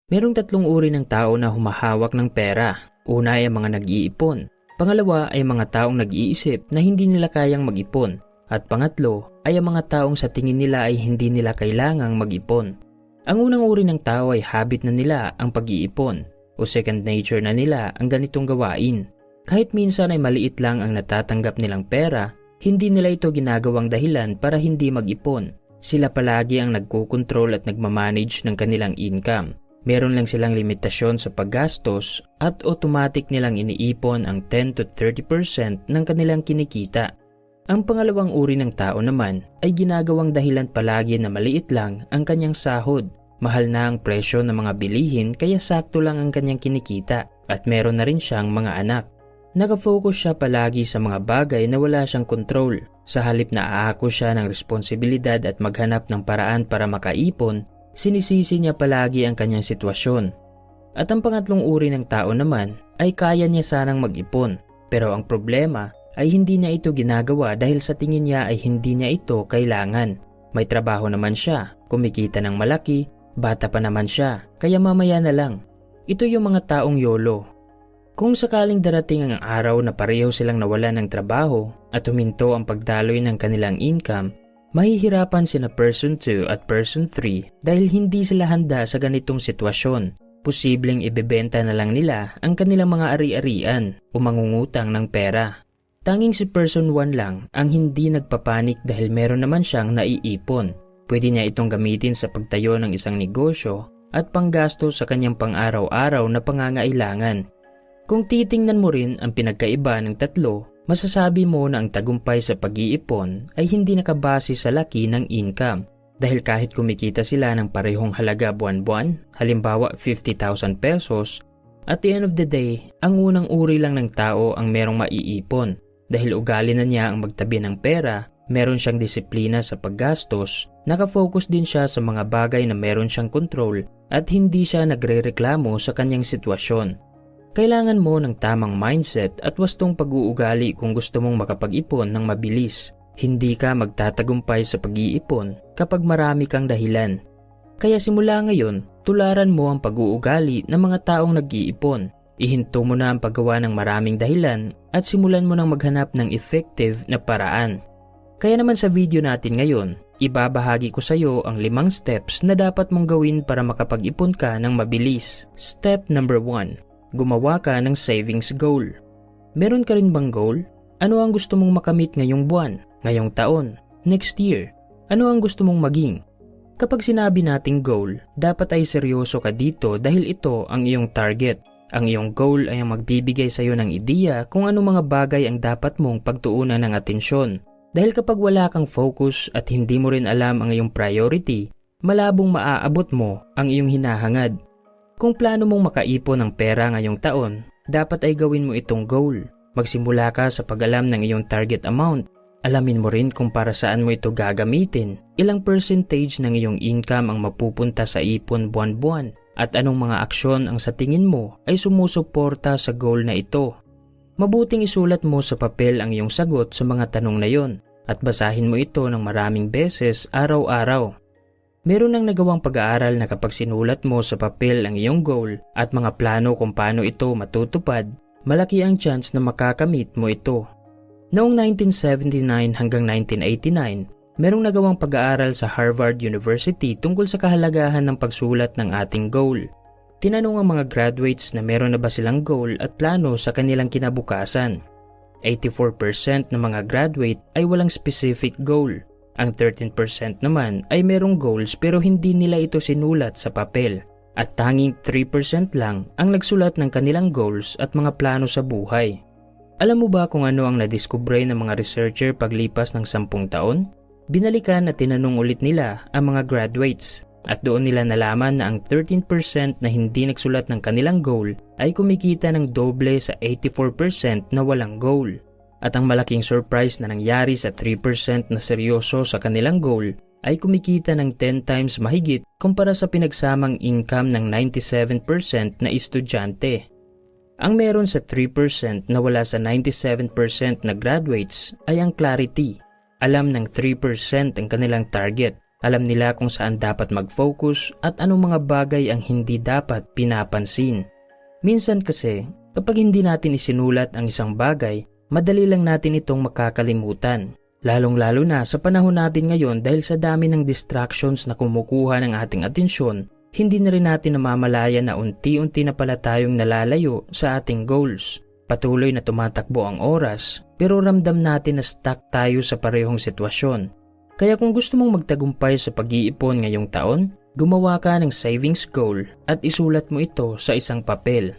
Merong tatlong uri ng tao na humahawak ng pera. Una ay ang mga nag-iipon. Pangalawa ay mga taong nag-iisip na hindi nila kayang mag-ipon. At pangatlo ay ang mga taong sa tingin nila ay hindi nila kailangang mag-ipon. Ang unang uri ng tao ay habit na nila ang pag-iipon o second nature na nila ang ganitong gawain. Kahit minsan ay maliit lang ang natatanggap nilang pera, hindi nila ito ginagawang dahilan para hindi mag-ipon. Sila palagi ang nagkokontrol at nagmamanage ng kanilang income. Meron lang silang limitasyon sa paggastos at automatic nilang iniipon ang 10 to 30% ng kanilang kinikita. Ang pangalawang uri ng tao naman ay ginagawang dahilan palagi na maliit lang ang kanyang sahod. Mahal na ang presyo ng mga bilihin kaya sakto lang ang kanyang kinikita at meron na rin siyang mga anak. Nakafocus siya palagi sa mga bagay na wala siyang control. Sa halip na aako siya ng responsibilidad at maghanap ng paraan para makaipon, sinisisi niya palagi ang kanyang sitwasyon. At ang pangatlong uri ng tao naman ay kaya niya sanang mag-ipon. Pero ang problema ay hindi niya ito ginagawa dahil sa tingin niya ay hindi niya ito kailangan. May trabaho naman siya, kumikita ng malaki, bata pa naman siya, kaya mamaya na lang. Ito yung mga taong YOLO. Kung sakaling darating ang araw na pareho silang nawalan ng trabaho at huminto ang pagdaloy ng kanilang income, mahihirapan sina person 2 at person 3 dahil hindi sila handa sa ganitong sitwasyon. Posibleng ibebenta na lang nila ang kanilang mga ari-arian o mangungutang ng pera. Tanging si person 1 lang ang hindi nagpapanik dahil meron naman siyang naiipon. Pwede niya itong gamitin sa pagtayo ng isang negosyo at panggasto sa kanyang pang-araw-araw na pangangailangan. Kung titingnan mo rin ang pinagkaiba ng tatlo, masasabi mo na ang tagumpay sa pag-iipon ay hindi nakabase sa laki ng income. Dahil kahit kumikita sila ng parehong halaga buwan-buwan, halimbawa 50,000 pesos, at the end of the day, ang unang uri lang ng tao ang merong maiipon. Dahil ugali na niya ang magtabi ng pera, meron siyang disiplina sa paggastos, nakafocus din siya sa mga bagay na meron siyang control at hindi siya nagre-reklamo sa kanyang sitwasyon. Kailangan mo ng tamang mindset at wastong pag-uugali kung gusto mong makapag-ipon ng mabilis. Hindi ka magtatagumpay sa pag-iipon kapag marami kang dahilan. Kaya simula ngayon, tularan mo ang pag-uugali ng mga taong nag-iipon. Ihinto mo na ang paggawa ng maraming dahilan at simulan mo nang maghanap ng effective na paraan. Kaya naman sa video natin ngayon, ibabahagi ko sa iyo ang 5 steps na dapat mong gawin para makapag-ipon ka ng mabilis. Step number 1. Gumawa ka ng savings goal. Meron ka rin bang goal? Ano ang gusto mong makamit ngayong buwan, ngayong taon, next year? Ano ang gusto mong maging? Kapag sinabi nating goal, dapat ay seryoso ka dito dahil ito ang iyong target. Ang iyong goal ay ang magbibigay sa iyo ng ideya kung ano mga bagay ang dapat mong pagtuunan ng atensyon. Dahil kapag wala kang focus at hindi mo rin alam ang iyong priority, malabong maaabot mo ang iyong hinahangad. Kung plano mong makaipon ng pera ngayong taon, dapat ay gawin mo itong goal. Magsimula ka sa pag-alam ng iyong target amount. Alamin mo rin kung para saan mo ito gagamitin, ilang percentage ng iyong income ang mapupunta sa ipon buwan-buwan, at anong mga aksyon ang sa tingin mo ay sumusuporta sa goal na ito. Mabuting isulat mo sa papel ang iyong sagot sa mga tanong na yon at basahin mo ito ng maraming beses araw-araw. Meron nang nagawang pag-aaral na kapag sinulat mo sa papel ang iyong goal at mga plano kung paano ito matutupad, malaki ang chance na makakamit mo ito. Noong 1979 hanggang 1989, merong nagawang pag-aaral sa Harvard University tungkol sa kahalagahan ng pagsulat ng ating goal. Tinanong ang mga graduates na meron na ba silang goal at plano sa kanilang kinabukasan. 84% ng mga graduate ay walang specific goal. Ang 13% naman ay merong goals pero hindi nila ito sinulat sa papel. At tanging 3% lang ang nagsulat ng kanilang goals at mga plano sa buhay. Alam mo ba kung ano ang nadiskubre ng mga researcher paglipas ng 10 taon? Binalikan at tinanong ulit nila ang mga graduates. At doon nila nalaman na ang 13% na hindi nagsulat ng kanilang goal ay kumikita ng doble sa 84% na walang goal. At ang malaking surprise na nangyari sa 3% na seryoso sa kanilang goal ay kumikita ng 10 times mahigit kumpara sa pinagsamang income ng 97% na estudyante. Ang meron sa 3% na wala sa 97% na graduates ay ang clarity. Alam ng 3% ang kanilang target Alam nila kung saan dapat mag-focus at anong mga bagay ang hindi dapat pinapansin. Minsan kasi, kapag hindi natin isinulat ang isang bagay, madali lang natin itong makakalimutan. Lalong-lalo na sa panahon natin ngayon dahil sa dami ng distractions na kumukuha ng ating atensyon, hindi na rin natin namamalayan na unti-unti na pala tayong nalalayo sa ating goals. Patuloy na tumatakbo ang oras, pero ramdam natin na stuck tayo sa parehong sitwasyon. Kaya kung gusto mong magtagumpay sa pag-iipon ngayong taon, gumawa ka ng savings goal at isulat mo ito sa isang papel.